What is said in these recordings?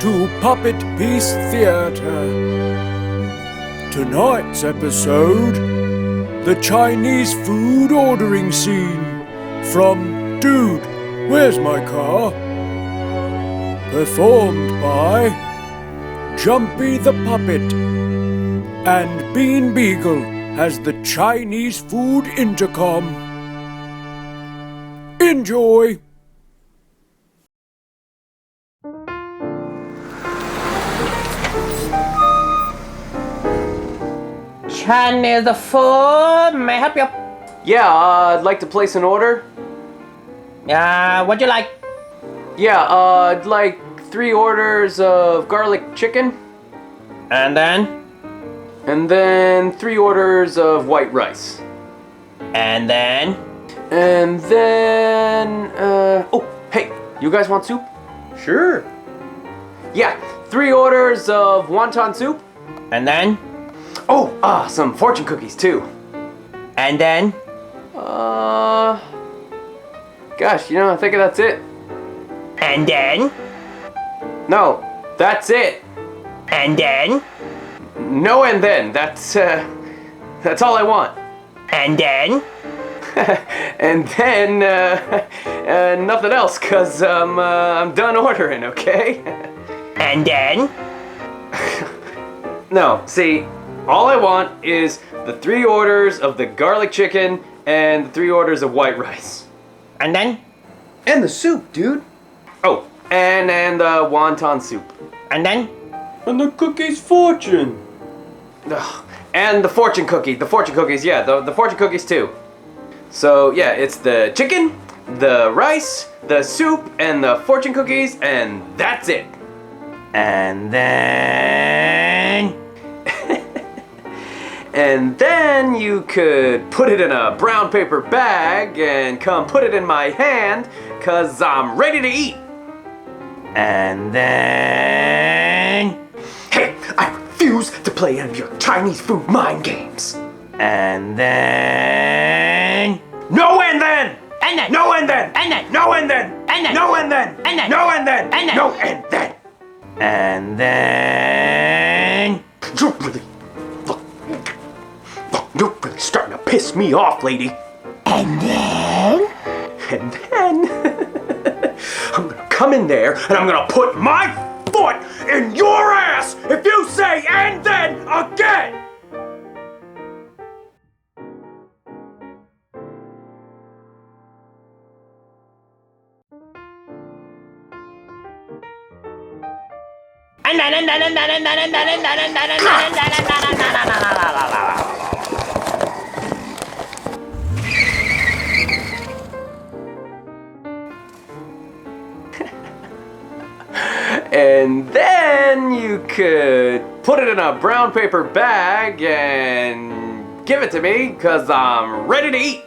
to Puppet Piece Theater. Tonight's episode, the Chinese food ordering scene from Dude, Where's My Car? Performed by Jumpy the Puppet and Begle as the Chinese food intercom. Enjoy! Chinese food, may I help you? Yeah, I'd like to place an order. What'd you like? Yeah, I'd like 3 orders of garlic chicken. And then? And then 3 orders of white rice. And then? And then, oh, hey, you guys want soup? Sure. Yeah, 3 orders of wonton soup. And then? Oh, some fortune cookies too. And then? Gosh, I think that's it. And then? No, that's it. And then? No, and then. That's all I want. And then? And then, nothing else, 'cause I'm done ordering, okay? And then? No, see, all I want is the 3 orders of the garlic chicken and the 3 orders of white rice. And then? And the soup, dude. Oh, and the wonton soup. And then? And the cookie's fortune. Ugh. And the fortune cookies, yeah, the fortune cookies too. So, yeah, it's the chicken, the rice, the soup, and the fortune cookies, and that's it. And then? And then you could put it in a brown paper bag and come put it in my hand, 'cause I'm ready to eat. And then? Hey, I refuse to play any of your Chinese food mind games. And then? No and then! And then? No and then! And then? No and then! And then? No and then! And then? No and then! And then? No and then! And then? You're really starting to piss me off, lady. And then? And then I'm gonna come in there and I'm gonna put my foot in your ass if you say and then again! And then you could put it in a brown paper bag and give it to me, 'cause I'm ready to eat.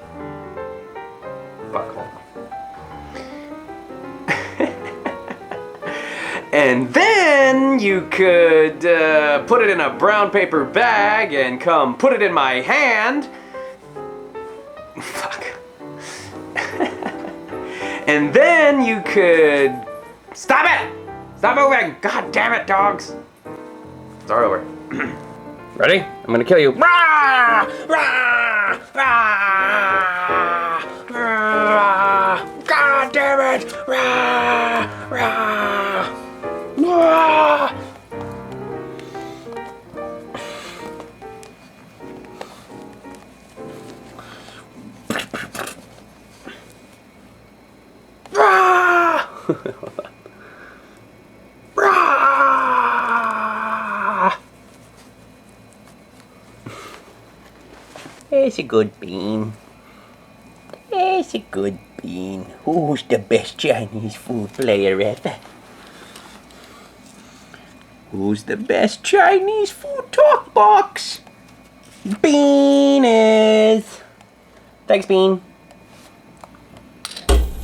Fuck, hold on. And then you could put it in a brown paper bag and come put it in my hand. Fuck. And then you could... Stop it! Stop moving! God damn it, dogs! Start over. Ready? I'm gonna kill you. Rah! Rah! Rah! Rah! God damn it! Rah! Rah! Rah! Rah! It's a good bean. It's a good bean. Who's the best Chinese food player ever? Who's the best Chinese food talk box? Bean is. Thanks, Bean.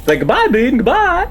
Say goodbye, Bean. Goodbye.